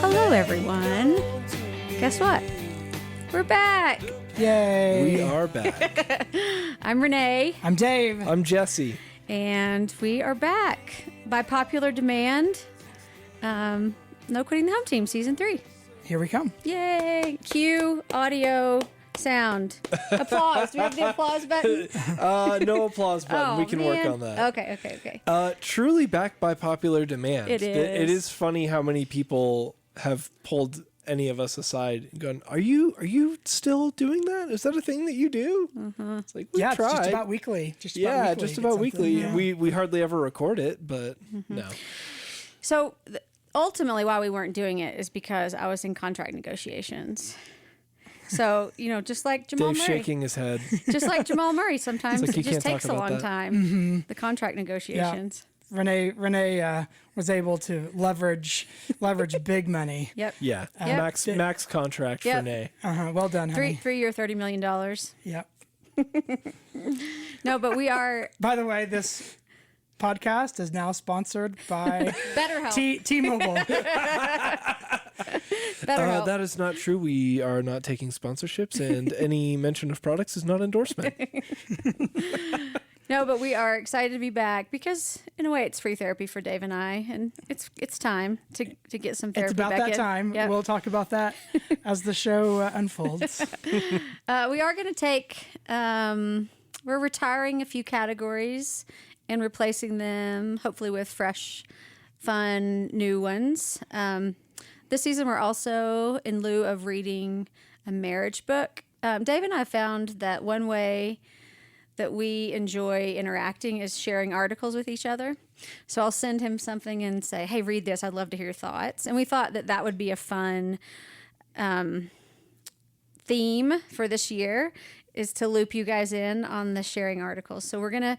Hello, everyone. Guess what? We're back. Yay. We are back. I'm Renee. I'm Dave. I'm Jesse. And we are back by popular demand. No Quitting the Home Team, Season 3. Here we come. Yay. Cue, audio, sound. Applause. Do we have the applause button? No applause button. Oh, we can work man. on that. Okay. Truly back by popular demand. It is. It is funny how many people have pulled any of us aside and gone, are you still doing that? Is that a thing that you do? Mm-hmm. It's like, we Yeah, tried. it's just about weekly. Just Just about weekly. Yeah. We hardly ever record it, but no. So ultimately why we weren't doing it is because I was in contract negotiations. So, just like Jamal Dave's Murray. shaking his head. Just like Jamal Murray, sometimes It's like it you just can't takes talk a about long that. time. The contract negotiations. Renee was able to leverage big money. Yep. Yeah. Max contract Yep. for Nay. Well done, honey. 3 year, $30 million. Yep. No, but we are By the way, this podcast is now sponsored by BetterHelp. T-Mobile. BetterHelp. That is not true. We are not taking sponsorships, and any mention of products is not endorsement. No, but we are excited to be back because, in a way, it's free therapy for Dave and I, and it's time to get some therapy It's about back that in. time. Yep. We'll talk about that as the show unfolds. We are going to take, we're retiring a few categories and replacing them, hopefully, with fresh, fun, new ones. This season, we're also, in lieu of reading a marriage book, Dave and I found that one way that we enjoy interacting is sharing articles with each other. So I'll send him something and say, hey, read this. I'd love to hear your thoughts. And we thought that would be a fun theme for this year, is to loop you guys in on the sharing articles. So we're gonna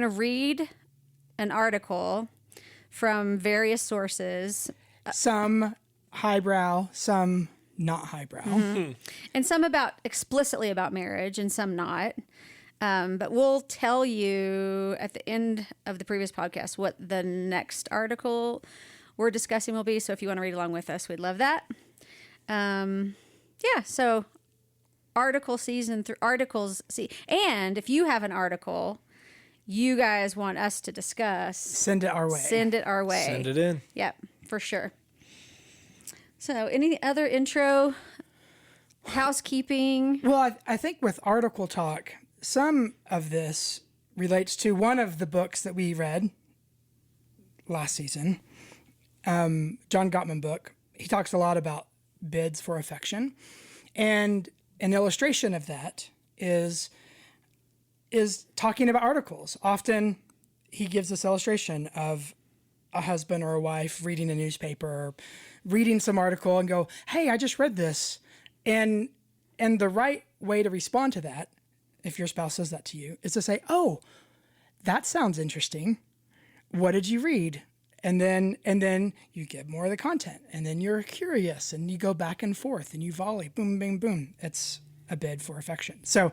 read an article from various sources. Some highbrow, some not highbrow. And some explicitly about marriage and some not. But we'll tell you at the end of the previous podcast what the next article we're discussing will be. So if you want to read along with us, we'd love that. So article season through articles. And if you have an article you guys want us to discuss, Send it our way. Send it our way. Send it in. Yep, for sure. So any other intro, housekeeping? Well, I think with article talk, some of this relates to one of the books that we read last season, John Gottman book. He talks a lot about bids for affection. And an illustration of that is talking about articles. Often he gives this illustration of a husband or a wife reading a newspaper or reading some article and go, hey, I just read this. And the right way to respond to that, if your spouse says that to you, is to say, oh, that sounds interesting. What did you read? And then you get more of the content, and then you're curious, and you go back and forth, and you volley, boom, bing, boom. It's a bid for affection. So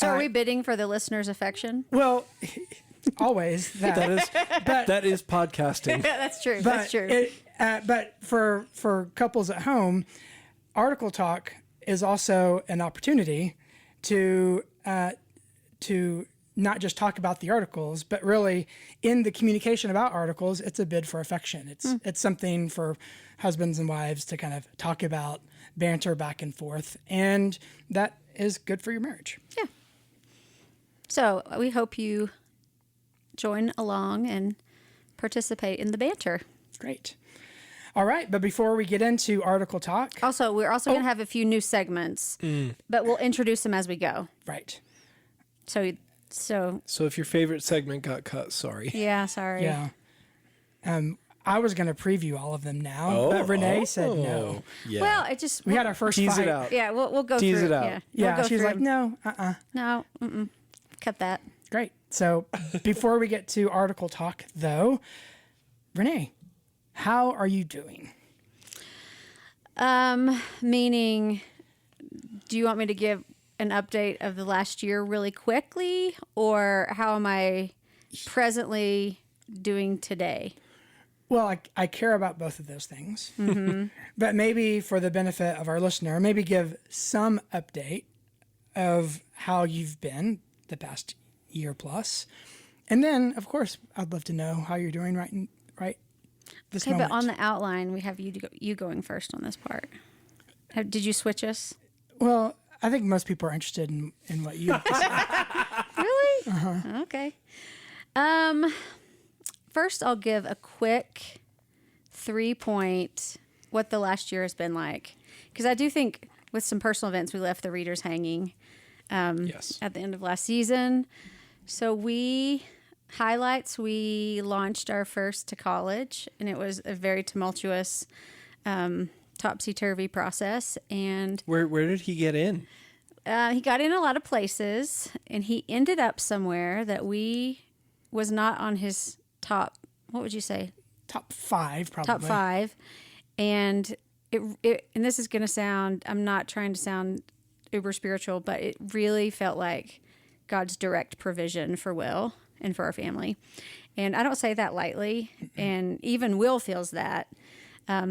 are we bidding for the listener's affection? well, always that. That is podcasting. That's true. But That's true. But for couples at home, article talk is also an opportunity to not just talk about the articles, but really in the communication about articles, it's a bid for affection. It's something for husbands and wives to kind of talk about, banter back and forth, and that is good for your marriage. Yeah. So we hope you join along and participate in the banter. Great. All right, but before we get into article talk, Also, we're also going to have a few new segments, but we'll introduce them as we go. right. So So if your favorite segment got cut, sorry. yeah, sorry. Yeah. I was going to preview all of them now, but Renee said no. Yeah. Well, it just We had our first Tease fight. it out. yeah. We'll go Tease through it out. Yeah, Yeah, we'll go she's through like, them. no, No, cut that. Great. So before we get to article talk, though, Renee, how are you doing? Meaning, do you want me to give an update of the last year really quickly, or how am I presently doing today? Well, I care about both of those things. But maybe for the benefit of our listener, maybe give some update of how you've been the past year plus. And then, of course, I'd love to know how you're doing right this Okay, moment. but on the outline, we have you going first on this part. Did you switch us? Well, I think most people are interested in what you have to say. Really? Okay. First, I'll give a quick 3-point what the last year has been like, because I do think with some personal events we left the readers hanging Yes. at the end of last season. So we launched our first to college, and it was a very tumultuous, topsy-turvy process. And Where did he get in? he got in a lot of places, and he ended up somewhere that was not on his top, what would you say? Top 5, probably. Top 5. And and this is going to sound, I'm not trying to sound uber spiritual, but it really felt like God's direct provision for Will and for our family. And I don't say that lightly. And even Will feels that.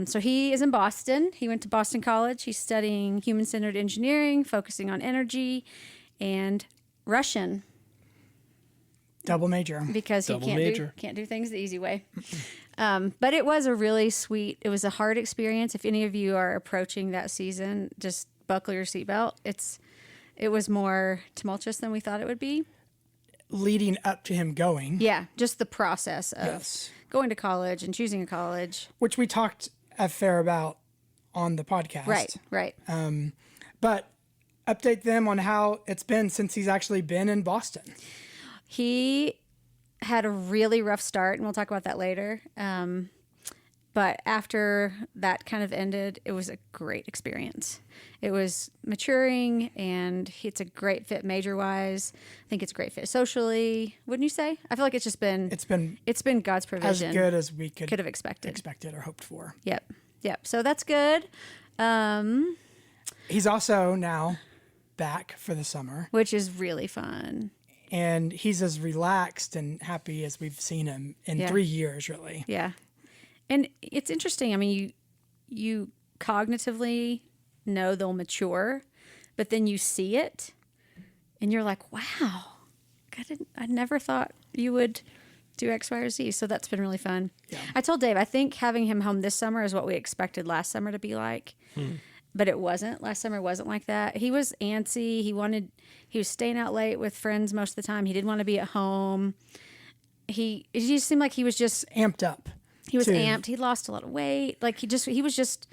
So he is in Boston. He went to Boston College. He's studying human-centered engineering, focusing on energy and Russian. Double major. Because he Double can't major. do things the easy way. But it was a really sweet, it was a hard experience. If any of you are approaching that season, just buckle your seatbelt. It was more tumultuous than we thought it would be. Leading up to him going. Yeah, just the process of Yes. going to college and choosing a college. Which we talked a fair about on the podcast. Right. But update them on how it's been since he's actually been in Boston. He had a really rough start, and we'll talk about that later. But after that kind of ended, it was a great experience. It was maturing, and it's a great fit major-wise. I think it's a great fit socially. Wouldn't you say? I feel like it's just been... It's been God's as provision. good as we could have expected. or hoped for. Yep. So that's good. He's also now back for the summer, Which is really fun. and he's as relaxed and happy as we've seen him in 3 years, really. Yeah. And it's interesting. I mean, you cognitively know they'll mature, but then you see it and you're like, wow, I never thought you would do X, Y, or Z. So that's been really fun. Yeah. I told Dave, I think having him home this summer is what we expected last summer to be like. But it wasn't. Last summer wasn't like that. He was antsy. He was staying out late with friends most of the time. He didn't want to be at home. It just seemed like he was just Amped up. He was too. amped. He lost a lot of weight. Like he was just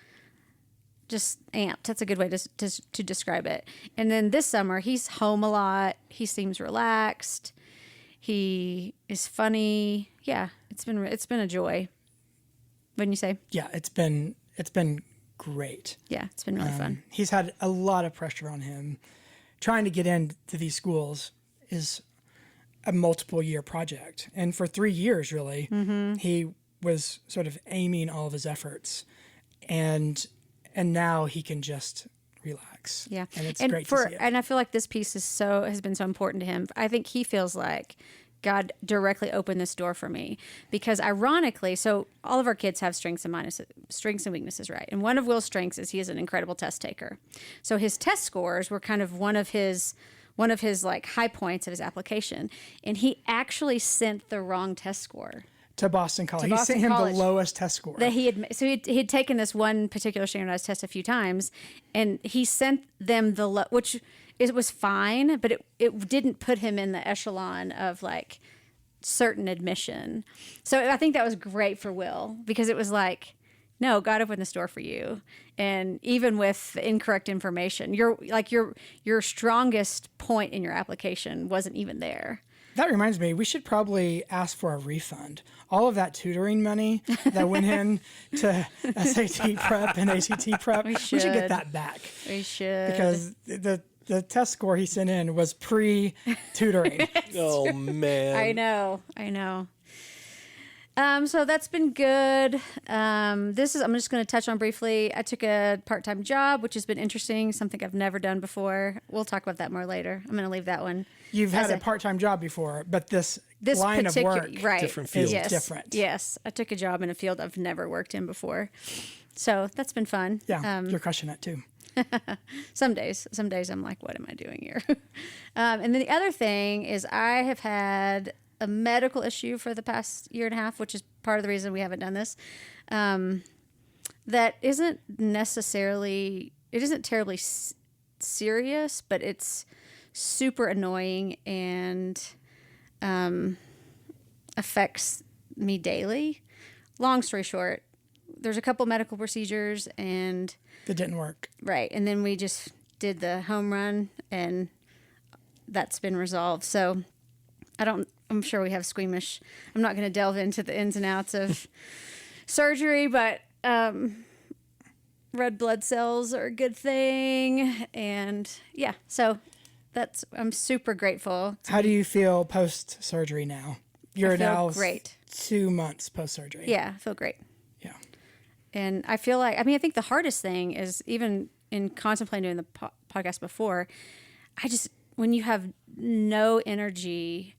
amped. That's a good way to describe it. And then this summer, he's home a lot. He seems relaxed. He is funny. Yeah, it's been a joy. Wouldn't you say? Yeah, it's been great. Yeah, it's been really fun. He's had a lot of pressure on him. Trying to get into these schools is a multiple year project. And for 3 years, really, he was sort of aiming all of his efforts. And now he can just relax. Yeah, And it's great to see it. And I feel like this piece has been so important to him. I think he feels like God directly opened this door for me because ironically, so all of our kids have strengths and weaknesses, right? And one of Will's strengths is he is an incredible test taker. So his test scores were kind of one of his like high points of his application. And he actually sent the wrong test score. To Boston College. He Boston sent him College. the lowest test score. That he had taken this one particular standardized test a few times, and he sent them which it was fine, but it didn't put him in the echelon of like certain admission. So I think that was great for Will because it was like, no, God opened this door for you, and even with incorrect information, your strongest point in your application wasn't even there. That reminds me, we should probably ask for a refund. All of that tutoring money that went in to SAT prep and ACT prep, we should get that back. We should. Because the test score he sent in was pre-tutoring. Oh, man. I know. So that's been good. I'm just going to touch on briefly. I took a part-time job, which has been interesting, something I've never done before. We'll talk about that more later. I'm going to leave that one. You've had a part-time job before, but this line of work different field. Yes, different. Yes, I took a job in a field I've never worked in before. So that's been fun. Yeah, you're crushing it too. Some days I'm like, what am I doing here? And then the other thing is I have had a medical issue for the past year and a half, which is part of the reason we haven't done this. That isn't terribly serious, but it's super annoying and affects me daily. Long story short, there's a couple medical procedures and that didn't work. Right. And then we just did the home run and that's been resolved. So I'm sure we have squeamish. I'm not going to delve into the ins and outs of surgery, but red blood cells are a good thing. And yeah, so I'm super grateful. How do you feel post-surgery now? You're now great. 2 months post-surgery. Yeah, I feel great. Yeah. And I feel like, I think the hardest thing is even in contemplating doing the podcast before, when you have no energy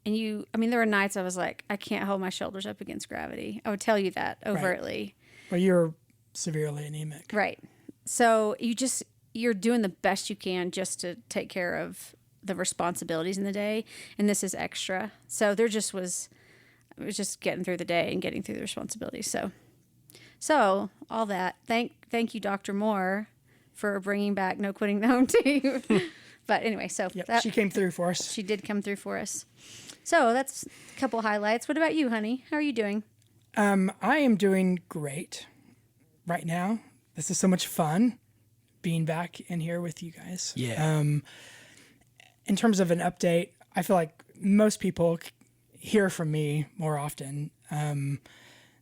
and there were nights I was like, I can't hold my shoulders up against gravity. I would tell you that overtly. Right. Well, you're severely anemic. Right. So you're doing the best you can just to take care of the responsibilities in the day. And this is extra. So it was just getting through the day and getting through the responsibilities. So all that, thank you, Dr. Moore, for bringing back No Quitting the Home Team. But anyway, she came through for us. She did come through for us. So that's a couple highlights. What about you, honey? How are you doing? I am doing great right now. This is so much fun being back in here with you guys. Yeah. In terms of an update, I feel like most people hear from me more often.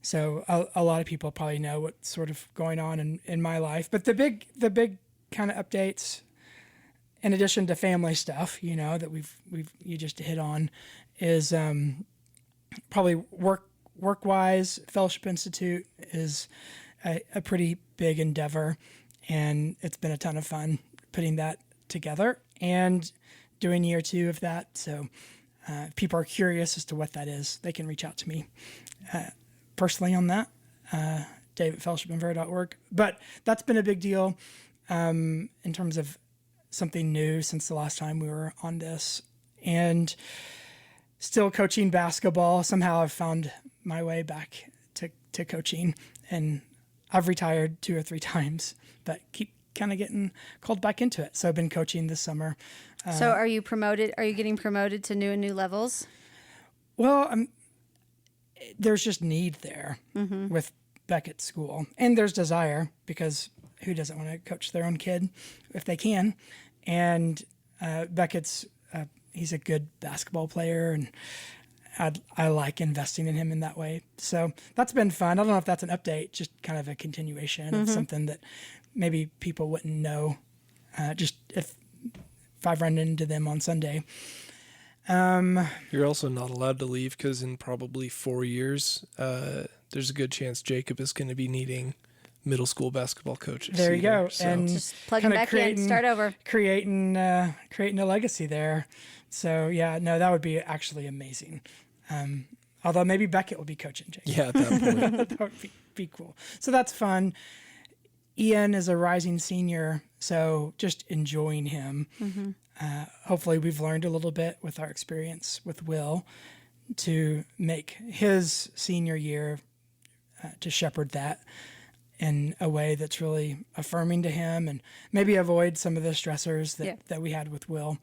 So a lot of people probably know what's sort of going on in my life. But the big kind of updates, in addition to family stuff, that you just hit on, is probably work-wise. Fellowship Institute is a pretty big endeavor, and it's been a ton of fun putting that together and doing year 2 of that. So if people are curious as to what that is, they can reach out to me personally on that, dave@fellowshipinver.org. But that's been a big deal in terms of something new since the last time we were on this. And still coaching basketball. Somehow I've found my way back to coaching, and I've retired 2 or 3 times, but keep kind of getting called back into it. So I've been coaching this summer. So are you promoted? Are you getting promoted to new levels? Well, there's just need there with Beckett's school, and there's desire, because who doesn't want to coach their own kid if they can? And Beckett's, he's a good basketball player, and I like investing in him in that way. So that's been fun. I don't know if that's an update, just kind of a continuation of something that maybe people wouldn't know, just if I've run into them on Sunday. You're also not allowed to leave because in probably 4 years, there's a good chance Jacob is going to be needing middle school basketball coaches. There you go. So. And just plug him back in, start over. Creating a legacy there. So yeah, no, that would be actually amazing. Although maybe Beckett will be coaching Jacob. Yeah, at that point. That would be cool. So that's fun. Ian is a rising senior, so just enjoying him. Hopefully we've learned a little bit with our experience with Will to make his senior year, to shepherd that in a way that's really affirming to him, and maybe avoid some of the stressors that we had with Will.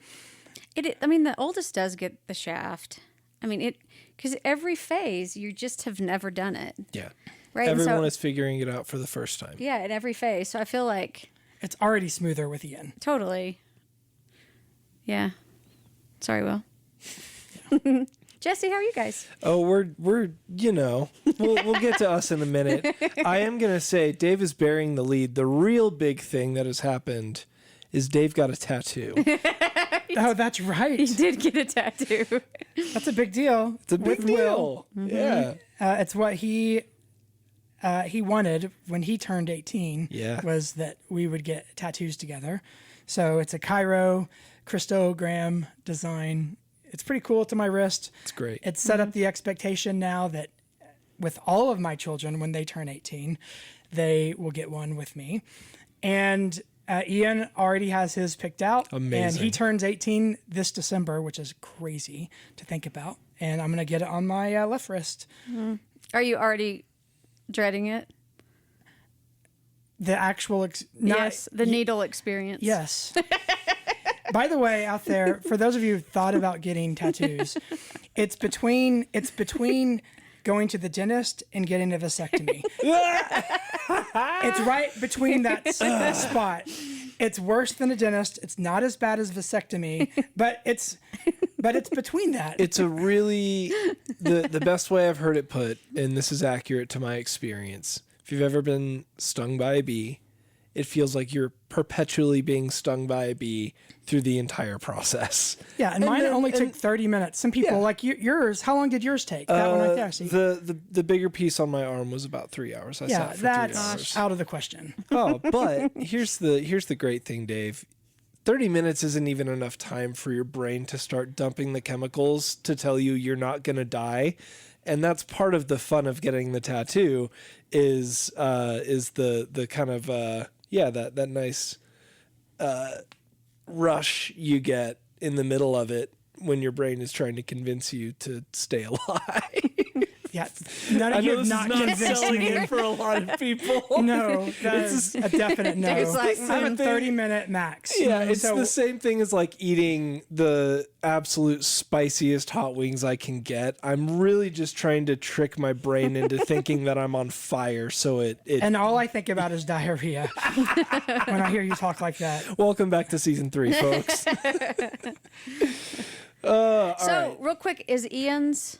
The oldest does get the shaft. Because every phase, you just have never done it. Yeah. Right. Everyone is figuring it out for the first time. Yeah, in every phase. So I feel like it's already smoother with Ian. Totally. Yeah. Sorry, Will. Yeah. Jesse, how are you guys? Oh, we're we'll get to us in a minute. I am gonna say Dave is bearing the lead. The real big thing that has happened is Dave got a tattoo. Oh, that's right. He did get a tattoo. That's a big deal. It's a big with deal. Will. Yeah. It's what he wanted when he turned 18. Yeah. Was that we would get tattoos together. So it's a Cairo Christogram design. It's pretty cool to my wrist. It's great. It's set up the expectation now that with all of my children, when they turn 18, they will get one with me. And Ian already has his picked out. Amazing. And he turns 18 this December, which is crazy to think about. And I'm going to get it on my left wrist. Are you already dreading it? The actual... Yes, the needle experience. Yes. By the way, out there, for those of you who thought about getting tattoos, it's between going to the dentist and getting a vasectomy. It's right between that spot. It's worse than a dentist. It's not as bad as vasectomy, but it's between that. It's a really the best way I've heard it put, and this is accurate to my experience. If you've ever been stung by a bee, it feels like you're perpetually being stung by a bee through the entire process. Yeah, and mine only took 30 minutes. Some people, like yours, how long did yours take? That one right there, see? The bigger piece on my arm was about 3 hours. I sat for 3 hours. That's out of the question. Oh, but here's the great thing, Dave. 30 minutes isn't even enough time for your brain to start dumping the chemicals to tell you you're not going to die. And that's part of the fun of getting the tattoo is the kind of that nice rush you get in the middle of it when your brain is trying to convince you to stay alive. Yeah, none of you have not convinced selling me. it for a lot of people. No, that's a definite no. It's like, I'm a 30-minute max. Yeah, it's So- the same thing as like eating the absolute spiciest hot wings I can get. I'm really just trying to trick my brain into thinking that I'm on fire. So it And all I think about is diarrhea when I hear you talk like that. Welcome back to season 3, folks. Real quick, is Ian's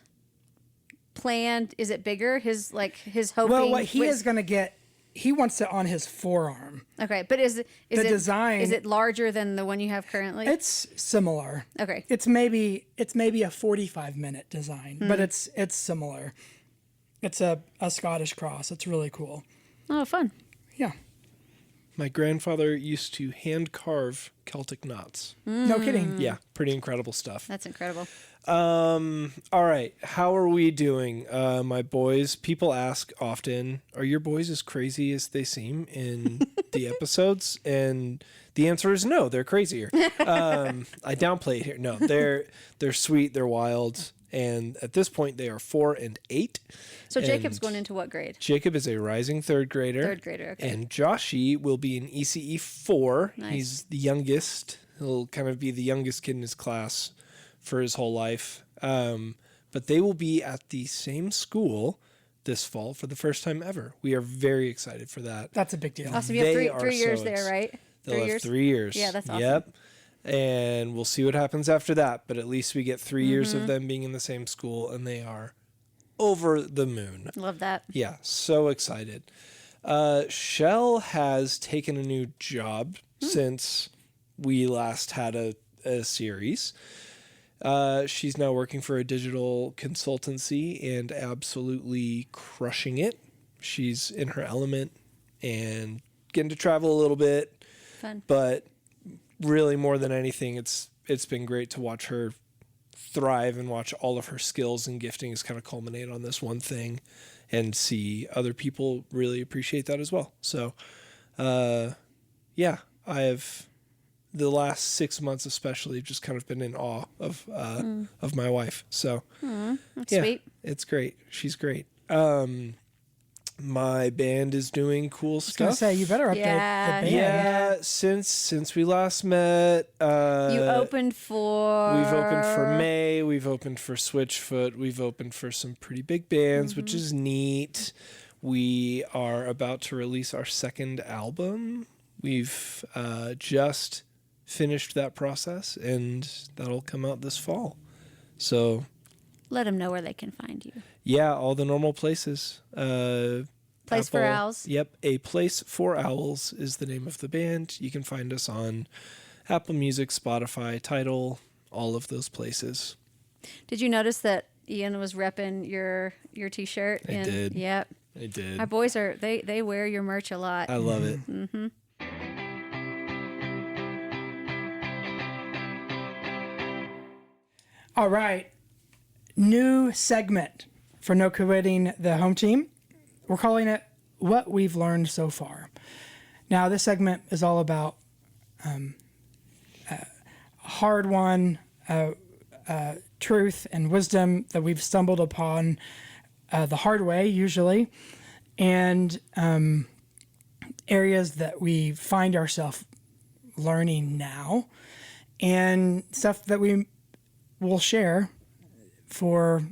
planned? Is it bigger? His hoping. Well, what he is going to get, he wants it on his forearm. Okay, but is it design- Is it larger than the one you have currently? It's similar. Okay. It's maybe a 45-minute design, but it's similar. It's a Scottish cross. It's really cool. Oh, fun. Yeah. My grandfather used to hand carve Celtic knots. No kidding. Yeah, pretty incredible stuff. That's incredible. All right. How are we doing? My boys, people ask often, are your boys as crazy as they seem in the episodes? And the answer is no, they're crazier. I downplay it here. No, they're sweet. They're wild. And at this point they are 4 and 8. So Jacob's And going into what grade? Jacob is a rising third grader. Third grader, okay. And Joshy will be in ECE 4. Nice. He's the youngest. He'll kind of be the youngest kid in his class for his whole life. But they will be at the same school this fall for the first time ever. We are very excited for that. That's a big deal. Awesome. You have They three are years so there, right? They'll 3 have years? 3 years. Yeah, that's awesome. Yep. And we'll see what happens after that. But at least we get 3 years of them being in the same school, and they are over the moon. Love that. Yeah, so excited. Shell has taken a new job since we last had a series. She's now working for a digital consultancy and absolutely crushing it. She's in her element and getting to travel a little bit. Fun. But really, more than anything, it's been great to watch her thrive and watch all of her skills and giftings kind of culminate on this one thing and see other people really appreciate that as well. So, yeah, I have the last 6 months especially just kind of been in awe of my wife. So, That's yeah, sweet. it's great. She's great. My band is doing cool I was stuff. going to say, you better update Yeah, the band. Yeah, since we last met, You opened for... we've opened for May, we've opened for Switchfoot, we've opened for some pretty big bands, which is neat. We are about to release our second album. We've just finished that process, and that'll come out this fall. So, Let them know where they can find you. yeah, all the normal places. Place for Owls. Yep, A Place for Owls is the name of the band. You can find us on Apple Music, Spotify, Tidal, all of those places. Did you notice that Ian was repping your T-shirt? I did. Yep. I did. My boys they wear your merch a lot. I love it. Mm-hmm. All right. New segment for No Quitting the Home Team. We're calling it What We've Learned So Far. Now, this segment is all about hard-won truth and wisdom that we've stumbled upon the hard way, usually, and areas that we find ourselves learning now, and stuff that we will share for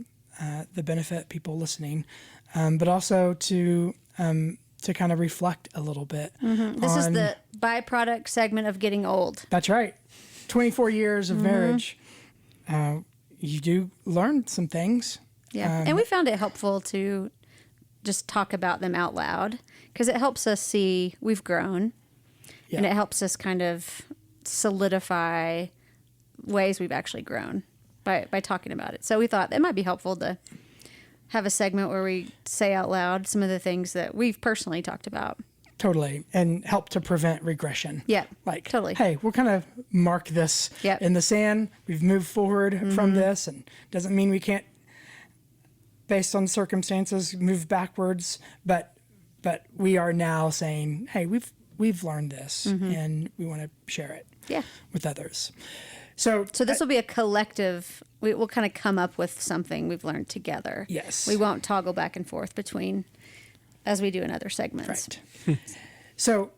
the benefit of people listening, but also to kind of reflect a little bit. Mm-hmm. This is the byproduct segment of getting old. That's right. 24 years of marriage. You do learn some things. Yeah. And we found it helpful to just talk about them out loud because it helps us see we've grown and it helps us kind of solidify ways we've actually grown by talking about it. So we thought it might be helpful to have a segment where we say out loud some of the things that we've personally talked about. Totally. And help to prevent regression. Yeah. Like, totally. Hey, we'll kind of mark this in the sand. We've moved forward from this, and doesn't mean we can't, based on circumstances, move backwards. But we are now saying, hey, we've learned this and we want to share it with others. So this will be a collective. We'll kind of come up with something we've learned together. Yes. We won't toggle back and forth between as we do in other segments. Right. So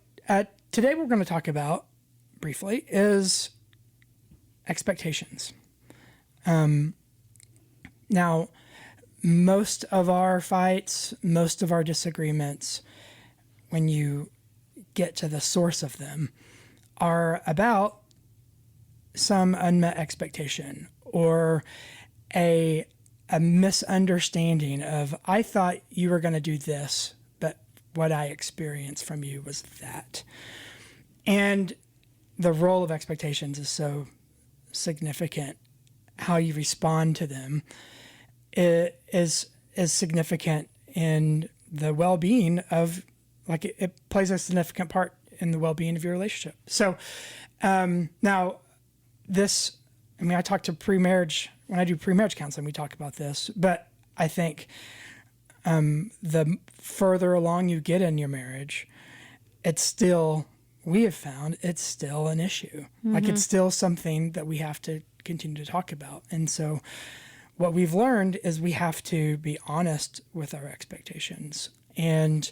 today we're going to talk about, briefly, is expectations. Now, most of our fights, most of our disagreements, when you get to the source of them, are about some unmet expectation or a misunderstanding of, I thought you were going to do this, but what I experienced from you was that. And the role of expectations is so significant. How you respond to them is significant in the well-being of, like, it plays a significant part in the well-being of your relationship. So now this, I mean, I talk to pre-marriage, when I do pre-marriage counseling, we talk about this, but I think the further along you get in your marriage, it's still, we have found, it's still an issue. Like, it's still something that we have to continue to talk about. And so what we've learned is we have to be honest with our expectations and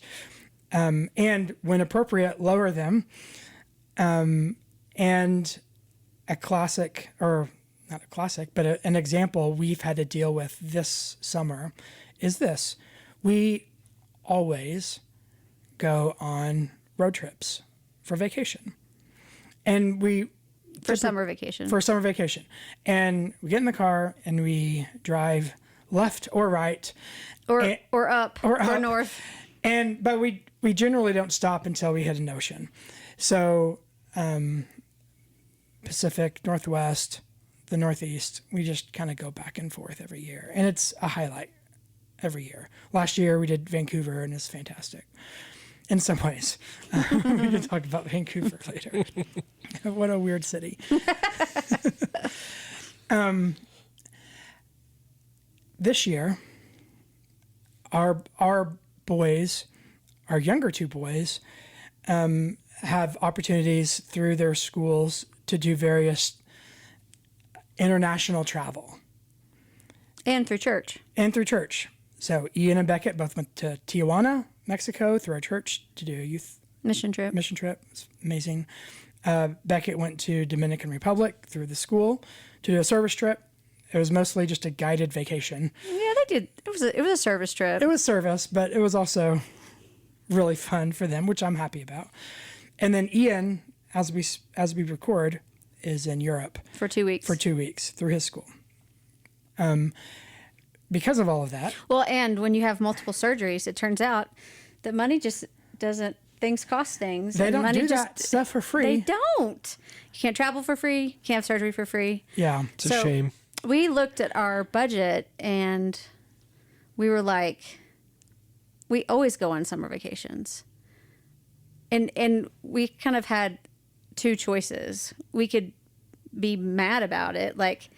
when appropriate, lower them. And a classic, or not a classic, but an example we've had to deal with this summer is this. We always go on road trips for vacation. And for summer vacation. For summer vacation. And we get in the car and we drive left or right. Or up or north. But we generally don't stop until we hit an ocean. So Pacific, Northwest, the Northeast, we just kind of go back and forth every year. And it's a highlight every year. Last year we did Vancouver, and it's fantastic in some ways. We can talk about Vancouver later. What a weird city. This year, our boys, our younger two boys, have opportunities through their schools to do various international travel. And through church. So Ian and Beckett both went to Tijuana, Mexico, through our church to do a youth mission trip. It's amazing. Beckett went to Dominican Republic through the school to do a service trip. It was mostly just a guided vacation. Yeah, they did. It was a service trip. It was service, but it was also really fun for them, which I'm happy about. And then Ian, as we record, is in Europe for 2 weeks. Through his school. Because of all of that. Well, and when you have multiple surgeries, it turns out that money just doesn't. Things cost things. They don't money do that stuff for free. They don't. You can't travel for free. You can't have surgery for free. Yeah. It's a shame. We looked at our budget and we were like, we always go on summer vacations. And we kind of had two choices. We could be mad about it. Like,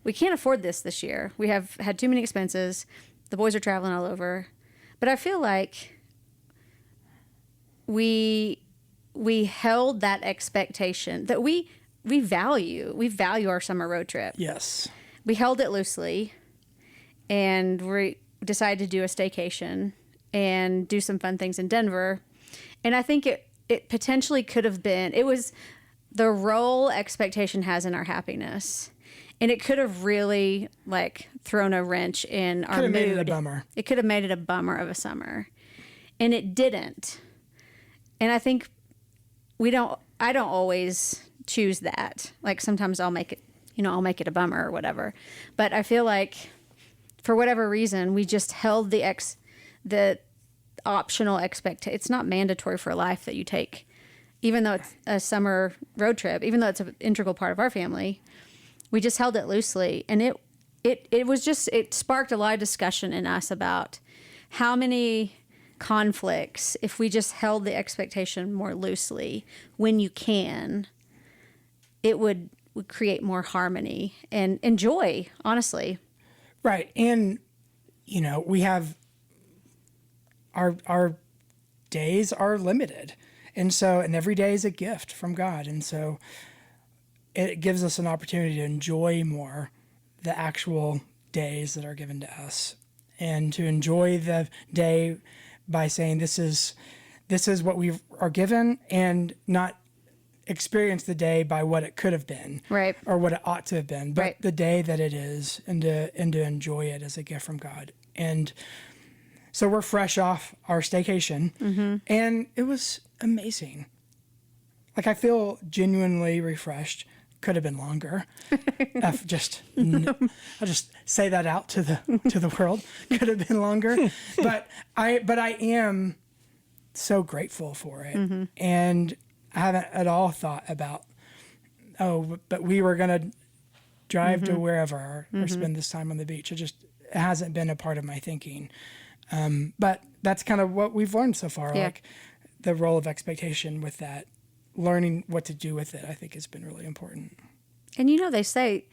we can't afford this year. We have had too many expenses. The boys are traveling all over. But I feel like we held that expectation that we value. We value our summer road trip. Yes. We held it loosely, and we decided to do a staycation and do some fun things in Denver. And I think it potentially could have been, it was the role expectation has in our happiness. And it could have really like thrown a wrench in our mood. Could have made it a bummer. It could have made it a bummer of a summer. And it didn't. And I think I don't always choose that. Like sometimes I'll make it a bummer or whatever. But I feel like for whatever reason, we just held the optional expectation. It's not mandatory for life that you take, even though it's a summer road trip, even though it's an integral part of our family. We just held it loosely, and it sparked a lot of discussion in us about how many conflicts, if we just held the expectation more loosely when you can, it would create more harmony and joy, honestly. Right. And, we have our days are limited. And every day is a gift from God. And so it gives us an opportunity to enjoy more the actual days that are given to us, and to enjoy the day by saying this is what we are given, and not experience the day by what it could have been, right, or what it ought to have been, but right, the day that it is, and to enjoy it as a gift from God. And so we're fresh off our staycation, mm-hmm. and it was amazing. Like, I feel genuinely refreshed. Could have been longer. I'll just say that out to the world. Could have been longer, but I am so grateful for it, mm-hmm. and I haven't at all thought about, but we were gonna drive mm-hmm. to wherever mm-hmm. or spend this time on the beach. It hasn't been a part of my thinking, but that's kind of what we've learned so far. Yeah. Like the role of expectation with that. Learning what to do with it, I think, has been really important. And they say,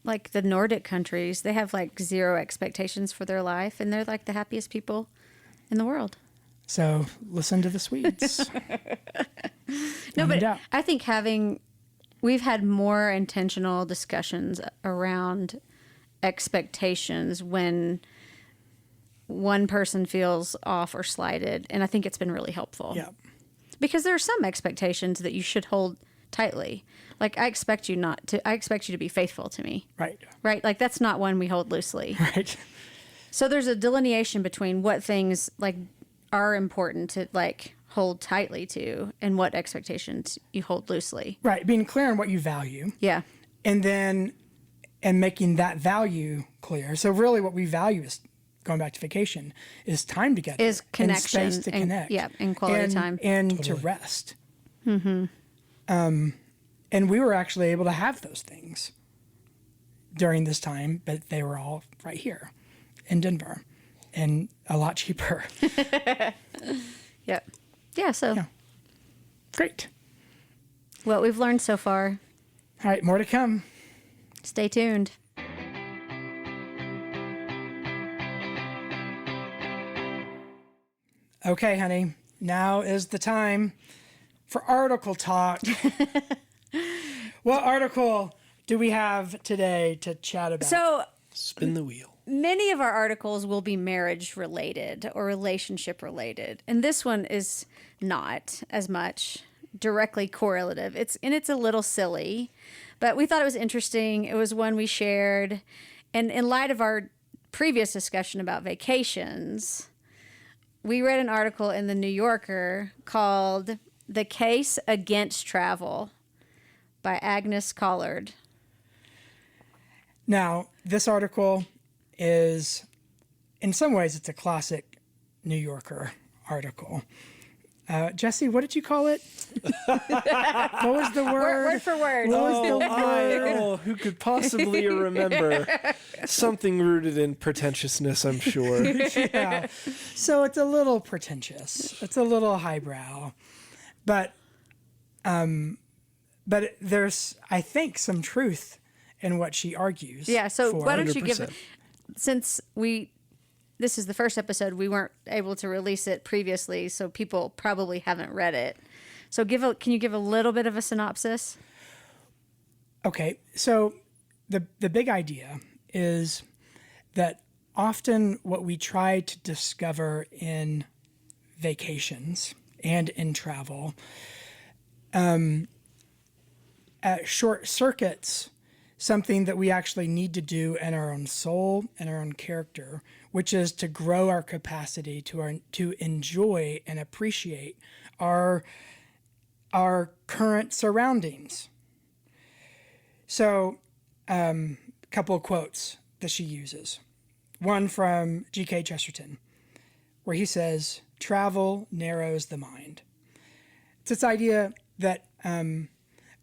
like the Nordic countries, they have like zero expectations for their life, and they're like the happiest people in the world. So listen to the Swedes. No, but I think we've had more intentional discussions around expectations when one person feels off or slighted, and I think it's been really helpful. Yeah. Because there are some expectations that you should hold tightly. Like, I expect you to be faithful to me. Right. Right? Like, that's not one we hold loosely. Right. So there's a delineation between what things, like, are important to, like, hold tightly to, and what expectations you hold loosely. Right. Being clear on what you value. Yeah. And making that value clear. So really what we value is, going back to vacation, is time together. Is connection. And space to connect. Yeah, and quality time. And totally. to rest. Mm-hmm. And we were actually able to have those things during this time, but they were all right here in Denver, and a lot cheaper. Yep. Yeah, so. Yeah. Great. What we've learned so far. All right, more to come. Stay tuned. Okay, honey, now is the time for article talk. What article do we have today to chat about? So, spin the wheel. Many of our articles will be marriage related or relationship related, and this one is not as much directly correlative. It's a little silly, but we thought it was interesting. It was one we shared, and in light of our previous discussion about vacations, we read an article in the New Yorker called "The Case Against Travel" by Agnes Collard. Now, this article is, in some ways, it's a classic New Yorker article. Jesse, what did you call it? What was the word? Word for word. What was the word? Who could possibly remember? Something rooted in pretentiousness, I'm sure. Yeah. So it's a little pretentious. It's a little highbrow, but there's, I think, some truth in what she argues. Yeah. So for. why don't you give 100%. since this is the first episode, we weren't able to release it previously, so people probably haven't read it. So can you give a little bit of a synopsis? Okay, so the big idea is that often what we try to discover in vacations and in travel short circuits something that we actually need to do in our own soul and our own character, which is to grow our capacity to enjoy and appreciate our current surroundings. So, a couple of quotes that she uses. One from G.K. Chesterton, where he says, "Travel narrows the mind." It's this idea that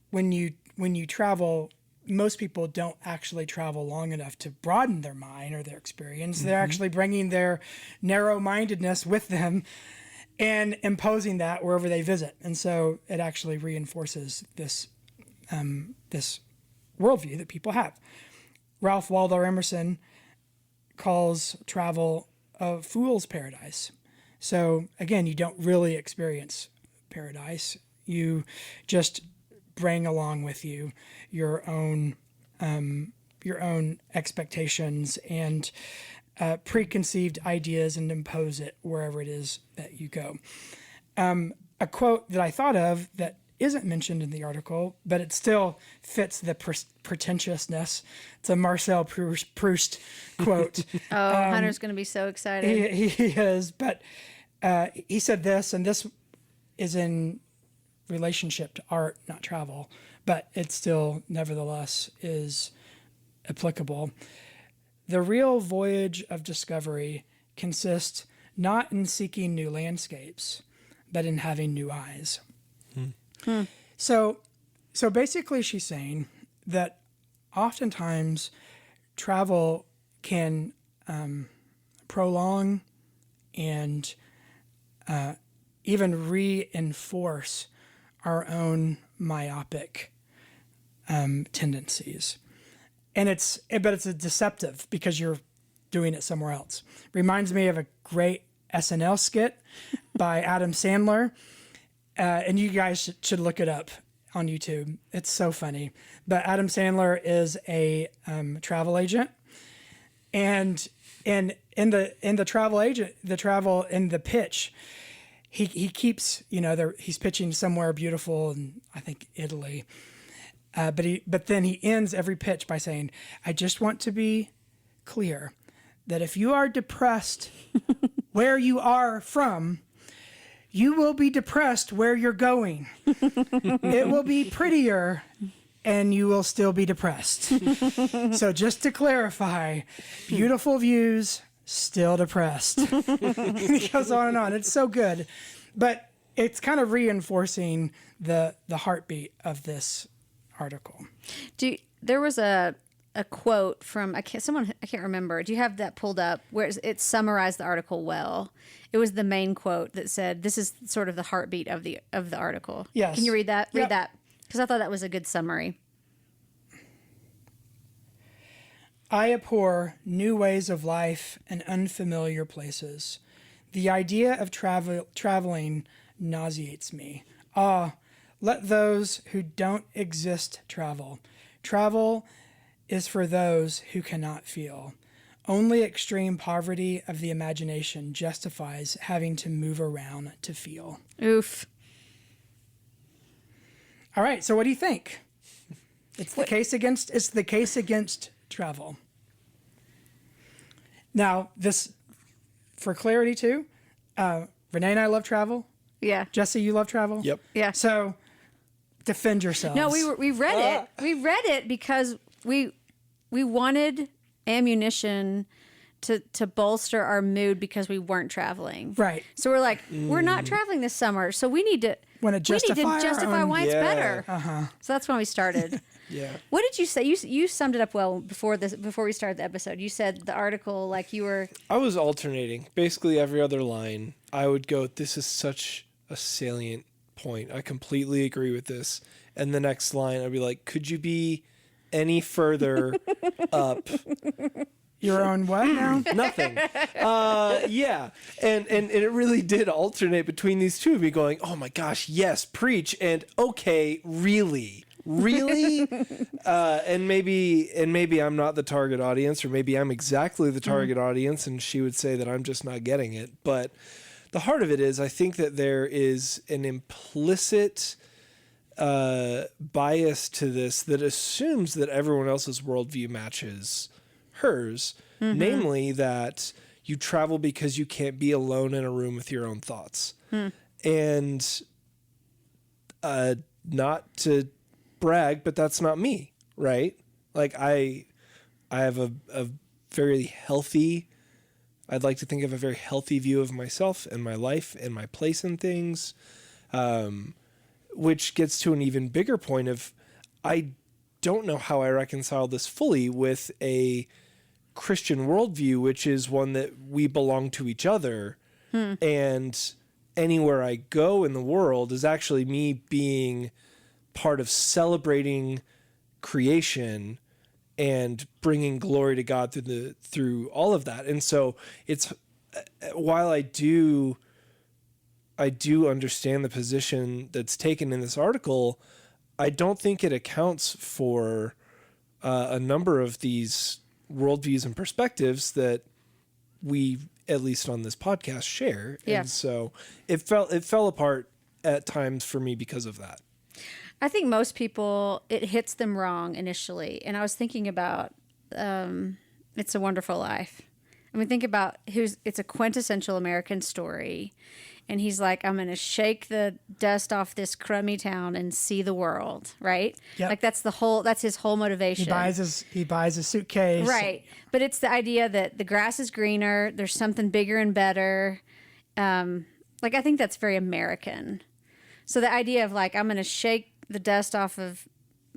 when you travel, most people don't actually travel long enough to broaden their mind or their experience. They're actually bringing their narrow-mindedness with them and imposing that wherever they visit. And so it actually reinforces this worldview that people have. Ralph Waldo Emerson calls travel a fool's paradise. So again, you don't really experience paradise. You just bring along with you your own expectations and preconceived ideas and impose it wherever it is that you go. A quote that I thought of that isn't mentioned in the article, but it still fits the pretentiousness. It's a Marcel Proust quote. Hunter's going to be so excited. He is, but he said this, and this is in relationship to art, not travel, but it still nevertheless is applicable. The real voyage of discovery consists not in seeking new landscapes, but in having new eyes. So basically she's saying that oftentimes travel can prolong and even reinforce our own myopic tendencies. But it's a deceptive because you're doing it somewhere else. Reminds me of a great SNL skit by Adam Sandler. And you guys should look it up on YouTube. It's so funny. But Adam Sandler is a travel agent. And in the travel agent, in the pitch, he keeps, he's pitching somewhere beautiful in, I think, Italy. But then he ends every pitch by saying, "I just want to be clear that if you are depressed where you are from, you will be depressed where you're going. It will be prettier and you will still be depressed." So just to clarify, beautiful views, still depressed. And he goes on and on. It's so good. But it's kind of reinforcing the heartbeat of this article. There was a quote from I can't remember. Do you have that pulled up where it summarized the article well? It was the main quote that said, "This is sort of the heartbeat of the article." Yes. Can you read that? Yep. Read that, because I thought that was a good summary. "I abhor new ways of life and unfamiliar places. The idea of traveling nauseates me. Let those who don't exist travel. Travel is for those who cannot feel. Only extreme poverty of the imagination justifies having to move around to feel." Oof. All right, so what do you think? It's the case against travel. Now, this, for clarity too, Renee and I love travel. Yeah. Jesse, you love travel? Yep. Yeah. So defend yourselves. No, we read it. We read it because we wanted ammunition to bolster our mood because we weren't traveling. Right. So we're like, we're not traveling this summer, so we need to justify why it's better. So that's when we started. Yeah. What did you say? You summed it up well before we started the episode. You said the article, like you were... I was alternating. Basically every other line, I would go, this is such a salient point. I completely agree with this. And the next line, I'd be like, could you be any further up? Your own what now? Nothing. Yeah. And it really did alternate between these two of me going, oh my gosh, yes, preach. And okay, really? And maybe I'm not the target audience, or maybe I'm exactly the target audience, and she would say that I'm just not getting it. But the heart of it is, I think that there is an implicit bias to this that assumes that everyone else's worldview matches hers, namely that you travel because you can't be alone in a room with your own thoughts. And not to brag, but that's not me, right? Like I have a very healthy, I'd like to think of a very healthy view of myself and my life and my place in things, which gets to an even bigger point of, I don't know how I reconcile this fully with a Christian worldview, which is one that we belong to each other. And anywhere I go in the world is actually me being part of celebrating creation and bringing glory to God through all of that. And so it's, while I do understand the position that's taken in this article, I don't think it accounts for a number of these worldviews and perspectives that we, at least on this podcast, share. Yeah. And so it fell apart at times for me because of that. I think most people, it hits them wrong initially. And I was thinking about It's a Wonderful Life. I mean, think about it's a quintessential American story. And he's like, I'm going to shake the dust off this crummy town and see the world, right? Yep. Like that's his whole motivation. He buys a suitcase. Right. But it's the idea that the grass is greener, there's something bigger and better. Like, I think that's very American. So the idea of like, I'm going to shake the dust off of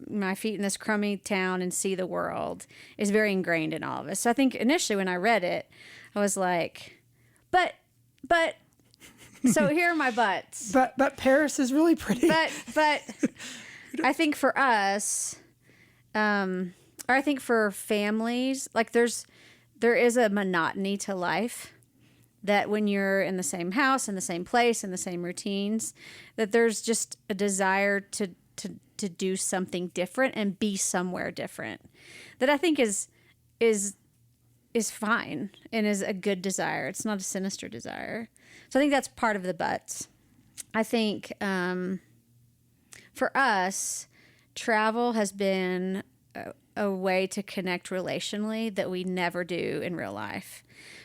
my feet in this crummy town and see the world is very ingrained in all of us. So I think initially when I read it, I was like, but so here are my buts. But Paris is really pretty. But I think for us, or I think for families, like there is a monotony to life that when you're in the same house, in the same place, in the same routines, that there's just a desire to do something different and be somewhere different. That I think is fine and is a good desire. It's not a sinister desire. So I think that's part of the buts. I think for us, travel has been a way to connect relationally that we never do in real life.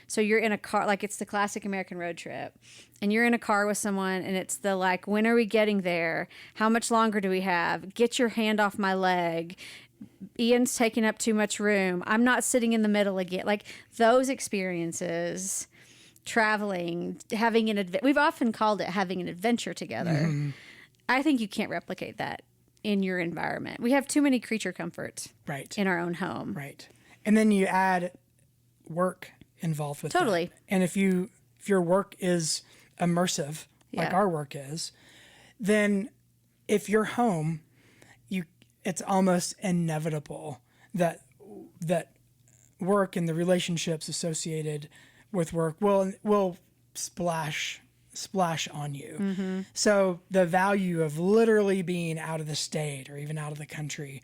So you're in a car, like it's the classic American road trip, and you're in a car with someone and it's the like, when are we getting there? How much longer do we have? Get your hand off my leg. Ian's taking up too much room. I'm not sitting in the middle again. Like those experiences, traveling, we've often called it having an adventure together. Mm-hmm. I think you can't replicate that in your environment. We have too many creature comforts in our own home. Right. And then you add work involved with totally. That. And if your work is immersive, like our work is, then if you're home, it's almost inevitable that work and the relationships associated with work will splash on you. Mm-hmm. So the value of literally being out of the state or even out of the country,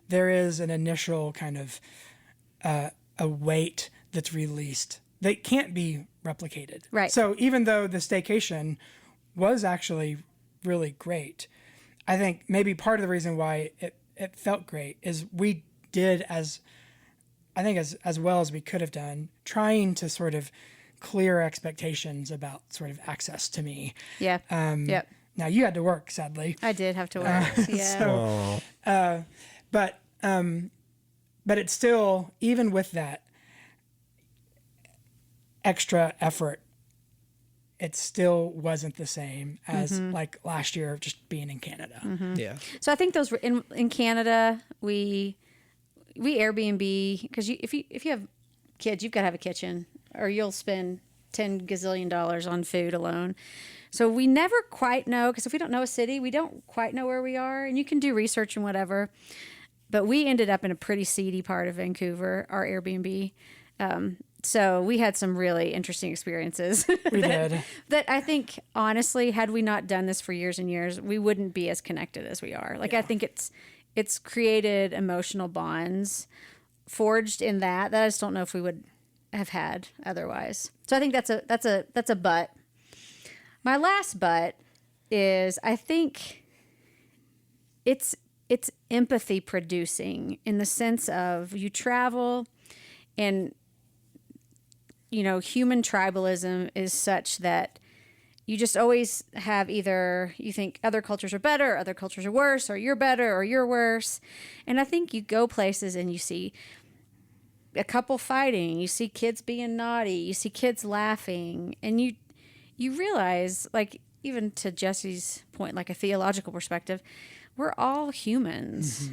there is an initial kind of a weight that's released that can't be replicated. Right. So even though the staycation was actually really great, I think maybe part of the reason why it felt great is we did as well as we could have done, trying to sort of clear expectations about sort of access to me. Yeah. Yep. Now you had to work, sadly. I did have to work. Yeah. But it's still, even with that, extra effort, it still wasn't the same as like last year of just being in Canada. Yeah. So I think those were in Canada. We Airbnb, because if you have kids, you've got to have a kitchen, or you'll spend $10 gazillion on food alone. So we never quite know, because if we don't know a city, we don't quite know where we are. And you can do research and whatever. But we ended up in a pretty seedy part of Vancouver, our Airbnb. So we had some really interesting experiences. We did. That I think, honestly, had we not done this for years and years, we wouldn't be as connected as we are. Like, I think it's created emotional bonds forged in that I just don't know if we would have had otherwise. So I think that's a but. My last but is, I think it's empathy producing, in the sense of you travel and, you know, human tribalism is such that you just always have either you think other cultures are better, or other cultures are worse, or you're better or you're worse. And I think you go places and you see a couple fighting, you see kids being naughty, you see kids laughing, and you realize, like, even to Jesse's point, like a theological perspective, we're all humans.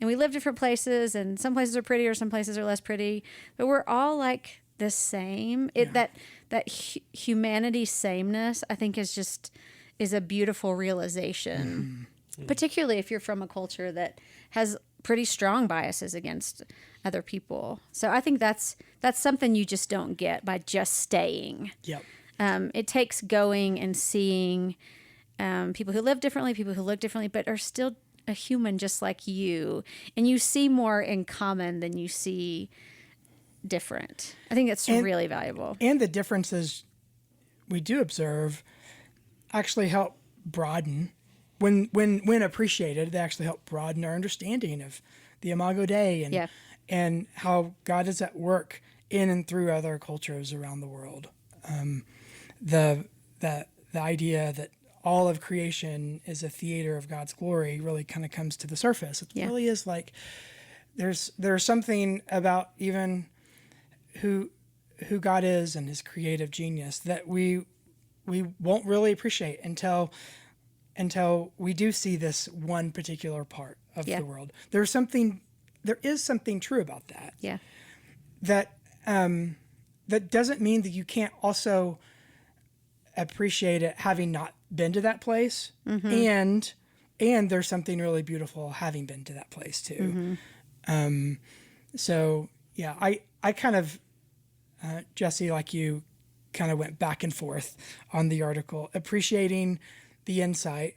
And we live different places, and some places are prettier, some places are less pretty, but we're all like the same. That humanity sameness, I think, is a beautiful realization, particularly if you're from a culture that has pretty strong biases against other people. So I think that's something you just don't get by just staying. Yep. It takes going and seeing people who live differently, people who look differently, but are still a human just like you. And you see more in common than you see different. I think that's really valuable. And the differences we do observe actually help broaden, when appreciated, they actually help broaden our understanding of the Imago Dei and how God is at work in and through other cultures around the world. The idea that all of creation is a theater of God's glory really kind of comes to the surface. It really is like there's something about even who God is and his creative genius that we won't really appreciate until we do see this one particular part of the world. There is something true about that. Yeah. That doesn't mean that you can't also appreciate it having not been to that place, and there's something really beautiful having been to that place too. So yeah, I kind of Jesse, like you, kind of went back and forth on the article, appreciating the insight.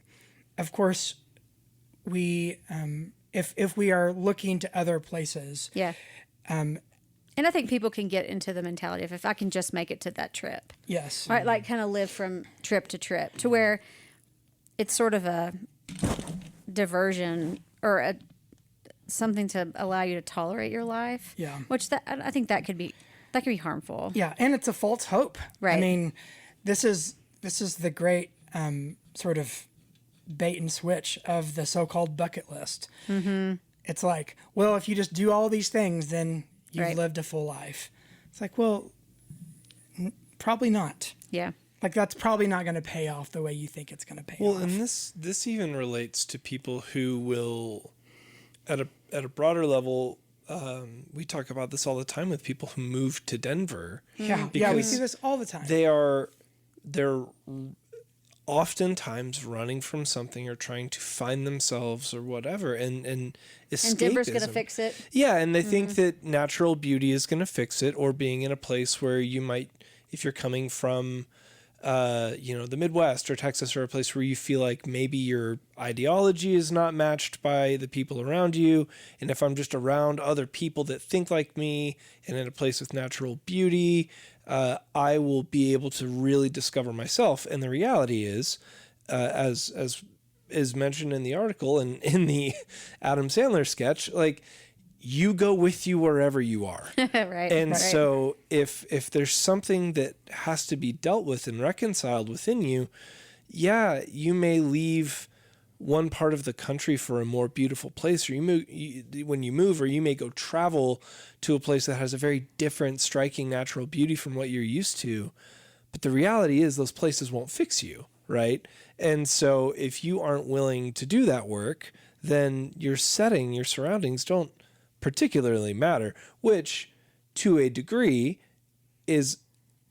Of course, we if we are looking to other places, and I think people can get into the mentality of, if I can just make it to that trip. Yes. Right? Like, kind of live from trip to trip, to where it's sort of a diversion, or something to allow you to tolerate your life. Yeah. Which I think that could be harmful. Yeah, and it's a false hope. Right. I mean, this is the great sort of bait and switch of the so-called bucket list. It's like, well, if you just do all these things, then you've lived a full life. It's like, well, probably not. Yeah. Like, that's probably not going to pay off the way you think it's going to pay off. Well, and this even relates to people who will, at a broader level, we talk about this all the time with people who move to Denver. Yeah, we see this all the time. They're oftentimes running from something or trying to find themselves or whatever, and escapism. And Denver's going to fix it. Yeah, and they think that natural beauty is going to fix it, or being in a place where you might, if you're coming from, the Midwest or Texas, or a place where you feel like maybe your ideology is not matched by the people around you, and if I'm just around other people that think like me and in a place with natural beauty, I will be able to really discover myself. And the reality is, as is mentioned in the article and in the Adam Sandler sketch, like, you go with you wherever you are. Right. And so if there's something that has to be dealt with and reconciled within you, you may leave one part of the country for a more beautiful place, or when you move, or you may go travel to a place that has a very different, striking natural beauty from what you're used to. But the reality is those places won't fix you, right? And so if you aren't willing to do that work, then your setting, your surroundings don't particularly matter, which to a degree is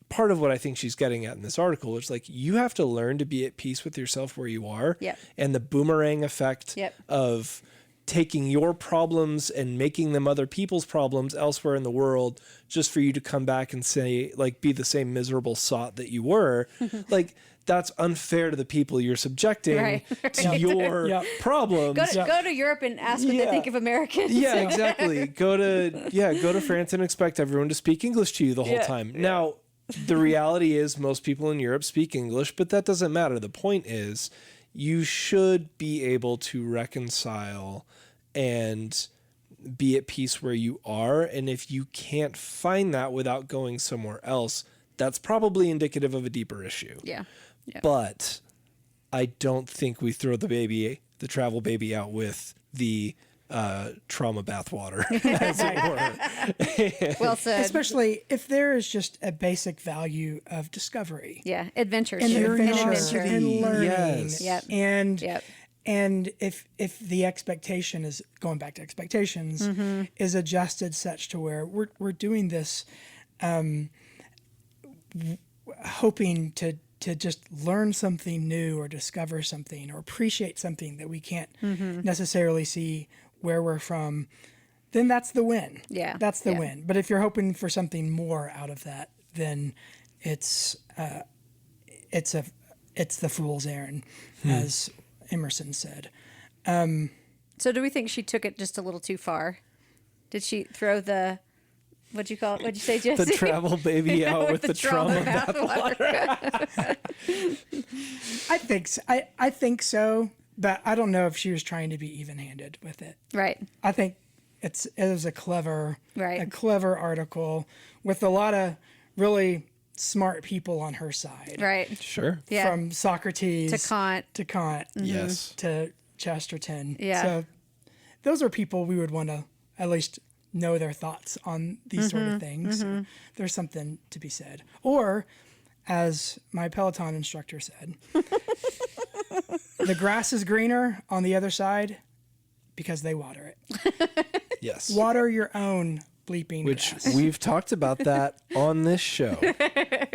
part of what I think she's getting at in this article. It's like, you have to learn to be at peace with yourself where you are. Yep. And the boomerang effect Yep. of taking your problems and making them other people's problems elsewhere in the world just for you to come back and say, like, be the same miserable sot that you were. Like, that's unfair to the people you're subjecting Right. to your problems. Go to Europe and ask what they think of Americans. Yeah, exactly. Go to France and expect everyone to speak English to you the whole time. Now, the reality is most people in Europe speak English, but that doesn't matter. The point is, you should be able to reconcile and be at peace where you are. And if you can't find that without going somewhere else, that's probably indicative of a deeper issue. Yeah. But I don't think we throw the travel baby out with the trauma bathwater, as it were. Well said. Especially if there is just a basic value of discovery. Yeah. Adventure. And Adventure. and learning. Yes. Yep. And if the expectation is, going back to expectations, is adjusted such to where we're doing this hoping to just learn something new or discover something or appreciate something that we can't necessarily see where we're from, then that's the win. Yeah. That's the win. But if you're hoping for something more out of that, then it's the fool's errand, as Emerson said. So do we think she took it just a little too far? Did she throw the, what'd you call it? What'd you say, Jesse? The travel baby out with the trauma bathwater. I think so, but I don't know if she was trying to be even-handed with it. Right. I think it was a clever article with a lot of really smart people on her side. Right. Sure. Yeah. From Socrates To Kant. Yes. to Chesterton. Yeah. So those are people we would want to at least know their thoughts on these sort of things. So there's something to be said. Or, as my Peloton instructor said, the grass is greener on the other side because they water it. Yes. Water your own bleeping grass. We've talked about that on this show.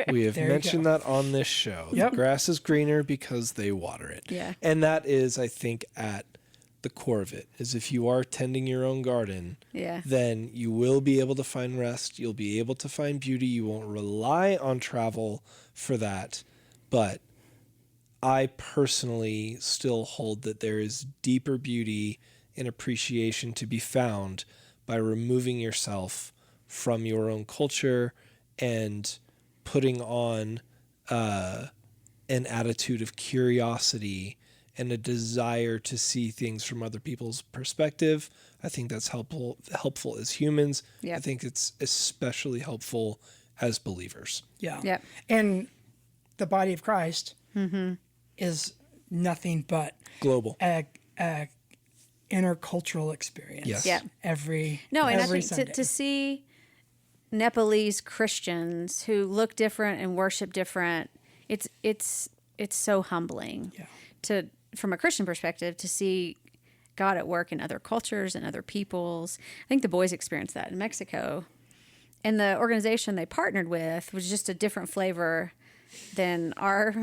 We have There you mentioned go. that on this show. Yep. The grass is greener because they water it. Yeah. And that is, I think, at the core of it, is if you are tending your own garden, then you will be able to find rest. You'll be able to find beauty. You won't rely on travel for that. But I personally still hold that there is deeper beauty and appreciation to be found by removing yourself from your own culture and putting on an attitude of curiosity and a desire to see things from other people's perspective. I think that's helpful as humans. Yep. I think it's especially helpful as believers. Yeah. Yep. And the body of Christ is nothing but Global. a intercultural experience. Yes. Yeah. Every No, and I every think Sunday. to see Nepalese Christians who look different and worship different, it's so humbling. Yeah. From a Christian perspective, to see God at work in other cultures and other peoples. I think the boys experienced that in Mexico. And the organization they partnered with was just a different flavor than our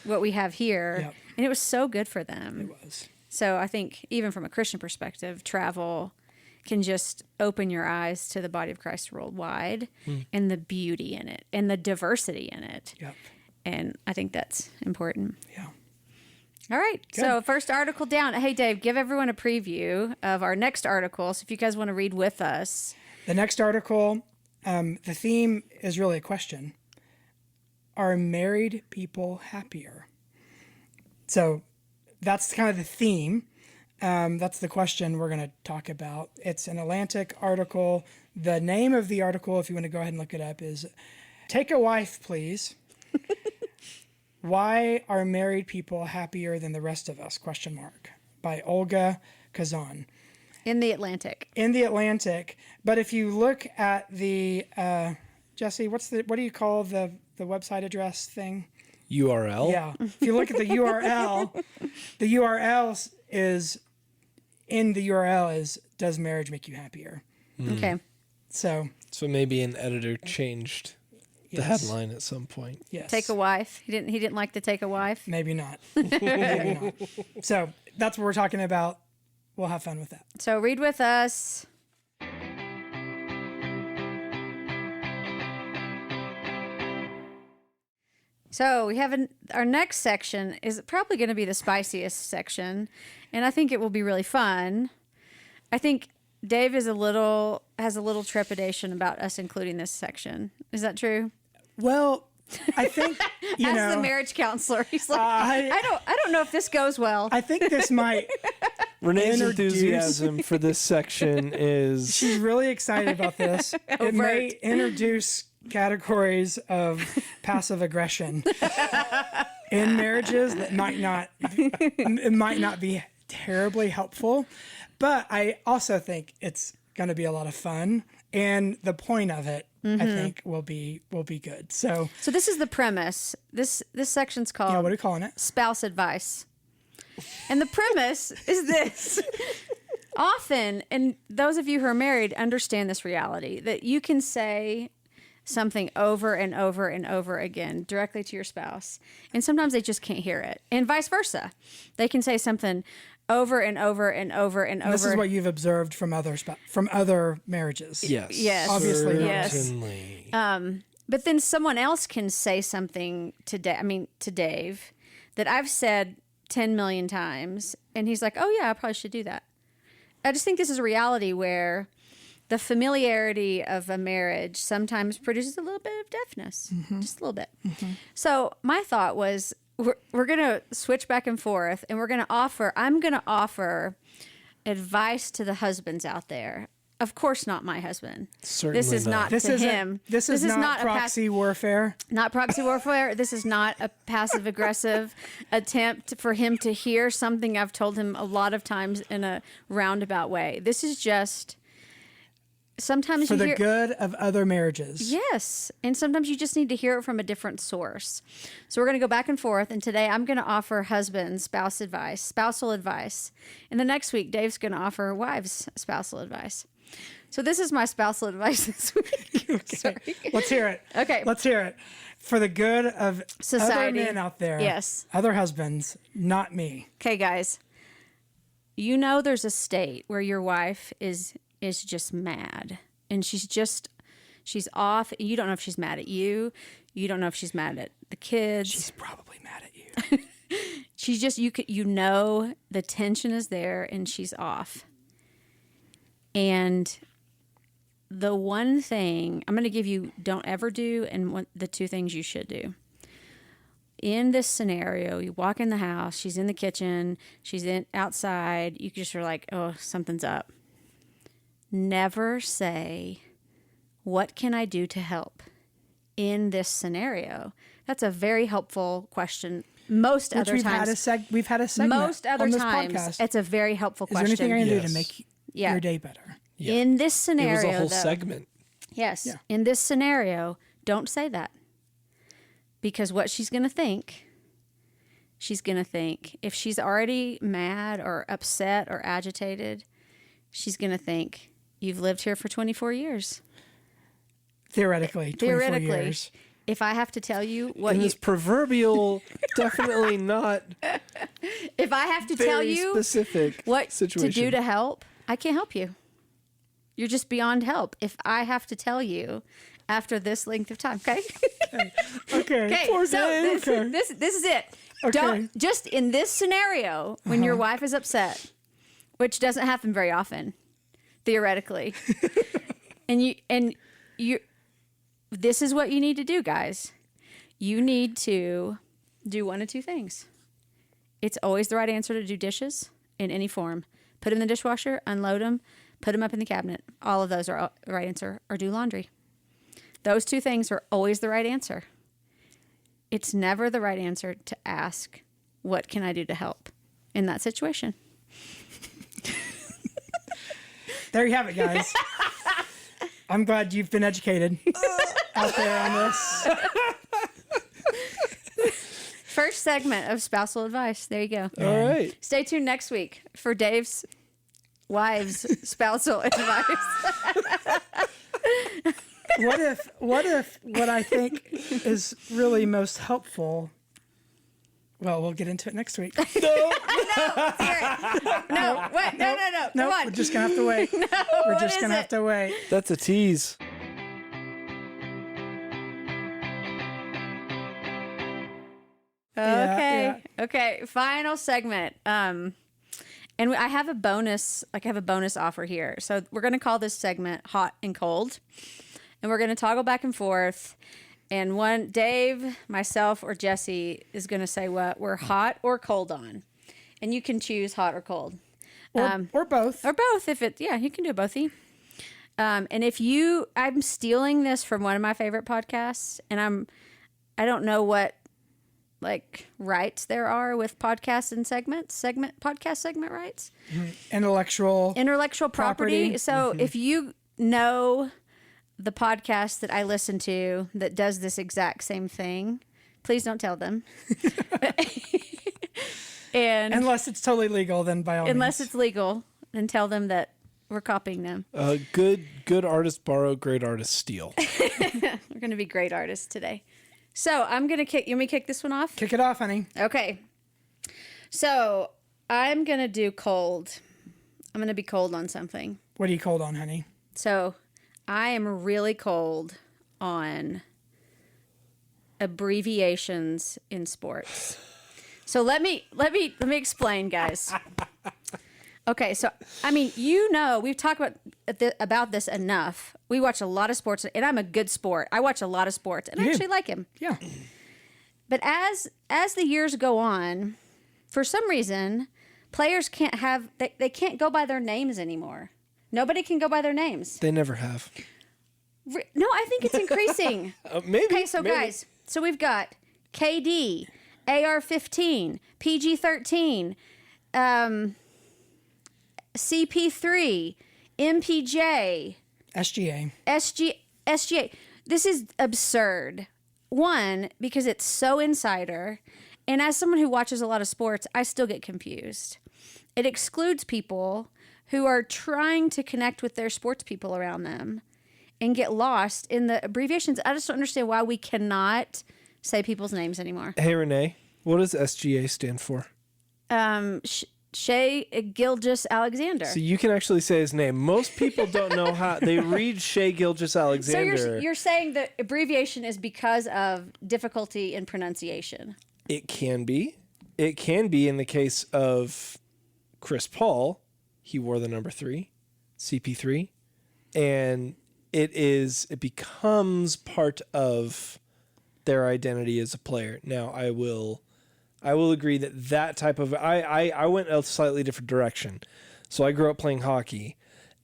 what we have here. Yep. And it was so good for them. It was. So I think even from a Christian perspective, travel can just open your eyes to the body of Christ worldwide and the beauty in it and the diversity in it. Yep. And I think that's important. Yeah. All right. So first article down. Hey, Dave, give everyone a preview of our next article. So if you guys want to read with us. The next article, the theme is really a question. Are married people happier? So that's kind of the theme. That's the question we're going to talk about. It's an Atlantic article. The name of the article, if you want to go ahead and look it up, is Take a Wife, Please. Why Are Married People Happier Than the Rest of Us? By Olga Kazan. In the Atlantic. In the Atlantic. But if you look at the, Jesse, what do you call the website address thing? URL? Yeah. If you look at the URL, the URL is, in the URL is, does marriage make you happier? Okay. So maybe an editor changed the headline at some point. yes. Take a wife. He didn't like to take a wife. Maybe not. Maybe not. So that's what we're talking about. We'll have fun with that. So read with us. So we have our next section is probably going to be the spiciest section, and I think it will be really fun. I think Dave has a little trepidation about us including this section. Is that true? Well, I think As the marriage counselor, he's like, I don't know if this goes well. I think this might. Renee's Introduce- enthusiasm for this section is She's really excited about this. It may introduce categories of passive aggression in marriages that might not be terribly helpful. But I also think it's going to be a lot of fun, and the point of it, I think, will be good. So this is the premise. This section's called what are you calling it? Spouse Advice. And the premise is this. Often, and those of you who are married understand this reality, that you can say something over and over and over again directly to your spouse, and sometimes they just can't hear it, and vice versa. They can say something over and over and over and over. This is what you've observed from other marriages. yes. Yes. Obviously, yes. Certainly. But then someone else can say something to Dave that I've said 10 million times, and he's like, oh yeah, I probably should do that. I just think this is a reality where the familiarity of a marriage sometimes produces a little bit of deafness, just a little bit. So my thought was, we're going to switch back and forth, and I'm going to offer advice to the husbands out there. Of course, not my husband. Certainly This is not This to isn't- him. This is not proxy warfare. Not proxy warfare. This is not a passive aggressive attempt for him to hear something I've told him a lot of times in a roundabout way. This is just sometimes For you the hear, good of other marriages. yes, and sometimes you just need to hear it from a different source. So we're going to go back and forth, and today I'm going to offer husbands spousal advice, and the next week Dave's going to offer wives spousal advice. So this is my spousal advice this week. Okay. Sorry. Let's hear it. Okay. Let's hear it. For the good of Society. other men out there. Yes. Other husbands, not me. Okay, guys. You know there's a state where your wife is just mad, and she's off. You don't know if she's mad at you. You don't know if she's mad at the kids. She's probably mad at you. She's just you know the tension is there, and she's off. And the one thing I'm going to give you don't ever do, and the two things you should do. In this scenario, you walk in the house, she's in the kitchen, she's outside, you just are like, oh, something's up. Never say, what can I do to help in this scenario? That's a very helpful question. Most Which other we've times. had a segment Most other on this times, podcast. it's a very helpful Is there question. anything I can do to Yes. make Yeah. your day better? Yeah. In this It scenario, was a whole though, segment. yes, Yeah. in this scenario, don't say that. Because what she's going to think, if she's already mad or upset or agitated, she's going to think, you've lived here for 24 years. Theoretically, 24 years. If I have to tell you what In you, this proverbial, definitely not if I have to tell very you specific what situation. to do to help, I can't help you. You're just beyond help. If I have to tell you after this length of time, okay? Okay. Okay, Poor so Dave. Okay. this is it. Okay. Don't just in this scenario when your wife is upset, which doesn't happen very often, theoretically, and you, this is what you need to do, guys. You need to do one of two things. It's always the right answer to do dishes in any form. Put them in the dishwasher, unload them, put them up in the cabinet. All of those are the right answer. Or do laundry. Those two things are always the right answer. it's never the right answer to ask, what can I do to help in that situation? There you have it, guys. I'm glad you've been educated out there on this. First segment of spousal advice. There you go. All right. Stay tuned next week for Dave's wife's spousal advice. What if what I think is really most helpful? Well, we'll get into it next week. No, wait, no. No, Come on. we're just gonna have to wait. We're just gonna have to wait. That's a tease. Okay. Okay. Final segment. And I have a bonus. I have a bonus offer here. So we're going to call this segment "Hot and Cold," and we're going to toggle back and forth. And Dave, myself, or Jesse is going to say what we're hot or cold on, and you can choose hot or cold, Or both. or both. You can do bothy. And I'm stealing this from one of my favorite podcasts, and I don't know what rights there are with podcasts and podcast segment rights, Intellectual property. property. So if you know the podcast that I listen to that does this exact same thing, please don't tell them. And unless it's totally legal, then by all means. unless it's legal, then tell them that we're copying them. Good artists borrow, great artists steal. We're going to be great artists today. So I'm going to kick. You want me to kick this one off? Kick it off, honey. Okay. So I'm going to do cold. I'm going to be cold on something. What are you cold on, honey? So I am really cold on abbreviations in sports. So let me explain, guys. Okay, so I mean, we've talked about this enough. We watch a lot of sports, and I'm a good sport. I watch a lot of sports, and I actually like him. Yeah. But as the years go on, for some reason, players can't they can't go by their names anymore. Nobody can go by their names. They never have. No, I think it's increasing. Maybe. Okay, so maybe. guys, so we've got KD, AR-15, PG-13, CP3, MPJ, SGA. This is absurd. One, because it's so insider, and as someone who watches a lot of sports, I still get confused. It excludes people who are trying to connect with their sports people around them and get lost in the abbreviations. I just don't understand why we cannot say people's names anymore. Hey, Renee, what does SGA stand for? Shea Gilgeous-Alexander. So you can actually say his name. Most people don't know how. They read Shea Gilgeous-Alexander. So you're saying the abbreviation is because of difficulty in pronunciation? It can be. It can be in the case of Chris Paul. He wore the number 3, CP3, and it becomes part of their identity as a player. Now, I will agree that type of I went a slightly different direction. So I grew up playing hockey,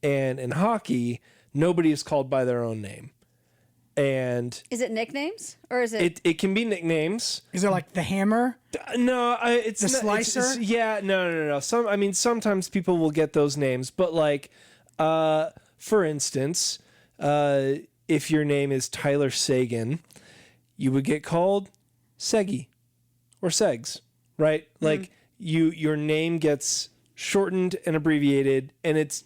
and in hockey, nobody is called by their own name. And is it nicknames or is it? It can be nicknames. Is it like the hammer? No, it's the not, slicer. No. Sometimes people will get those names, but for instance, if your name is Tyler Sagan, you would get called Seggy or Segs, right? Mm-hmm. Like your name gets shortened and abbreviated, and it's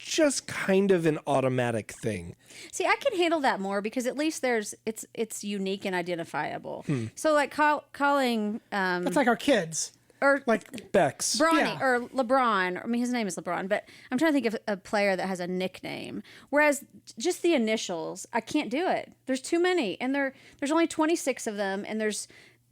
just kind of an automatic thing. See, I can handle that more because at least it's unique and identifiable. So like calling That's like our kids. Or like Bex. Bronny or LeBron. I mean, his name is LeBron, but I'm trying to think of a player that has a nickname. Whereas just the initials, I can't do it. There's too many, and there's only 26 of them, and there's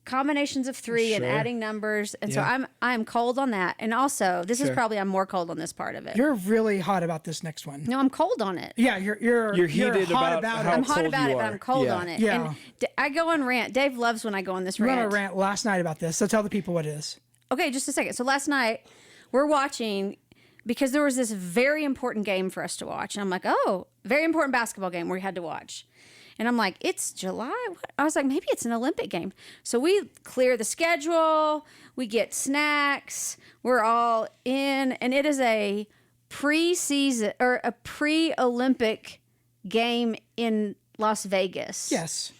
combinations of 3 and adding numbers, and so I'm cold on that. And also, this is probably I'm more cold on this part of it. You're really hot about this next one. No, I'm cold on it. Yeah, you're heated hot about it. how I'm hot cold about you it, but are. I'm cold Yeah. on it. Yeah. And I go on rant. Dave loves when I go on this We went on rant. a rant last night about this, so tell the people what it is. Okay, just a second. So last night we're watching because there was this very important game for us to watch. And I'm like, oh, very important basketball game we had to watch. And I'm like, it's July? What? I was like, maybe it's an Olympic game. So we clear the schedule. We get snacks. We're all in. And it is a pre-season or a pre-Olympic game in Las Vegas. Yes.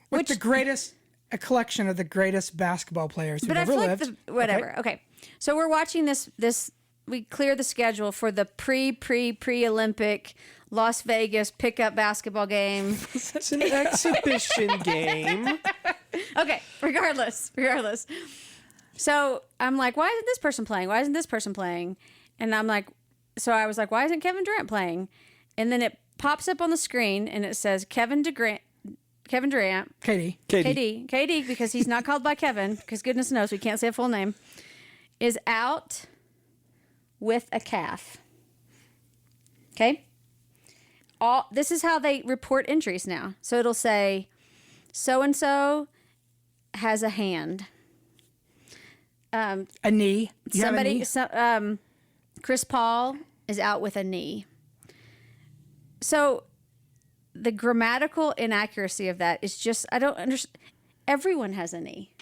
With a collection of the greatest basketball players who've ever lived. Whatever. Okay. So we're watching this, we clear the schedule for the pre-Olympic Las Vegas pickup basketball game. It's an exhibition game. Okay. Regardless. So I'm like, why isn't this person playing? Why isn't this person playing? And I'm like, so I was like, why isn't Kevin Durant playing? And then it pops up on the screen and it says Kevin Durant, KD, because he's not called by Kevin, because goodness knows we can't say a full name, is out with a calf. Okay? This is how they report injuries now. So it'll say, so-and-so has a hand. A knee. Chris Paul is out with a knee. So the grammatical inaccuracy of that is just, I don't understand. Everyone has a knee.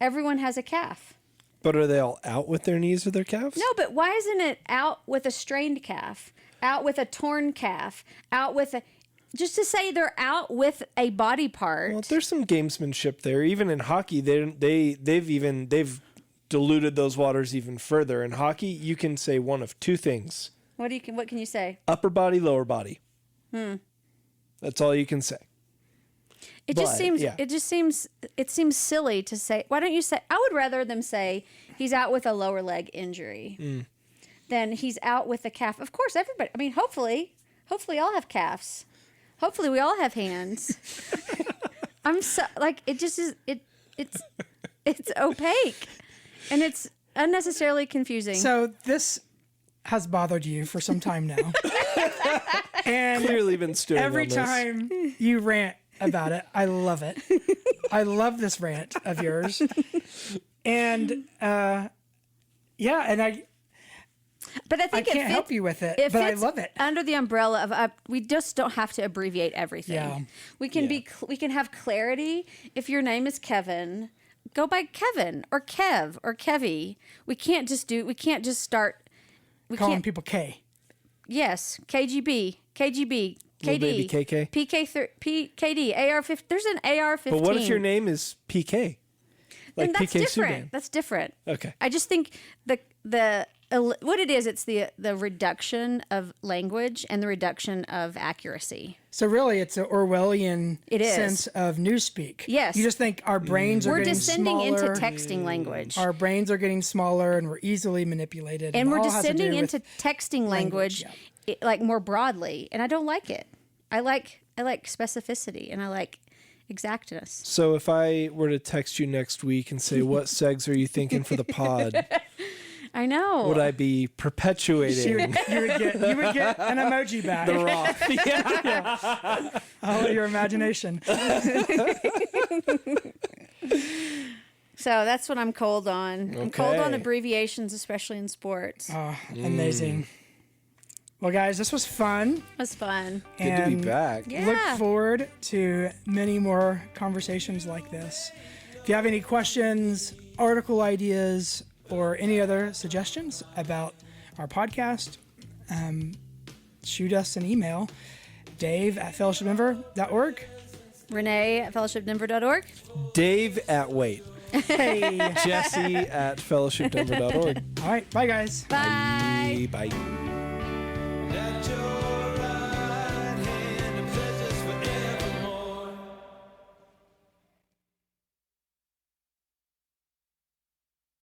Everyone has a calf. But are they all out with their knees or their calves? No, but why isn't it out with a strained calf, out with a torn calf, out with a... Just to say they're out with a body part. Well, there's some gamesmanship there. Even in hockey, they've diluted those waters even further. In hockey, you can say one of two things. What can you say? Upper body, lower body. That's all you can say. It seems silly to say. Why don't you say? I would rather them say he's out with a lower leg injury than he's out with a calf. Of course, everybody. I mean, hopefully all have calves. Hopefully, we all have hands. I'm so like it. Just is it. It's opaque, and it's unnecessarily confusing. So this has bothered you for some time now. And clearly been stewing every on this. time you rant about it, I love it. I love this rant of yours. And and but I think I can't help you with it, but I love it. Under the umbrella of we just don't have to abbreviate everything. Yeah. We can we can have clarity. If your name is Kevin, go by Kevin or Kev or Kevy. We can't just start calling people K. Yes, KGB, KD, Baby KK. KD, AR-15. There's an AR-15. But what if your name is PK? Like that's PK different. Subban. That's different. Okay. I just think what it is, it's the reduction of language and the reduction of accuracy. So really, it's an Orwellian It is. sense of newspeak. Yes. You just think our brains are We're getting descending smaller. into texting language. Our brains are getting smaller, and we're easily manipulated. And we're all has to descending do with into texting language, like more broadly. And I don't like it. I like specificity, and I like exactness. So if I were to text you next week and say, what segs are you thinking for the pod? I know. Would I be perpetuating? you would get an emoji back. The rock. I'll let your imagination. So that's what I'm cold on. I'm cold on Okay. abbreviations, especially in sports. Oh, amazing. Well, guys, this was fun. It was fun. Good to be back. Yeah. Look forward to many more conversations like this. If you have any questions, article ideas, or any other suggestions about our podcast, shoot us an email, dave@fellowshipdenver.org. Renee at fellowshipdenver.org. Dave at Wait. Hey. Jesse at fellowshipdenver.org. All right. Bye, guys. Bye. Bye.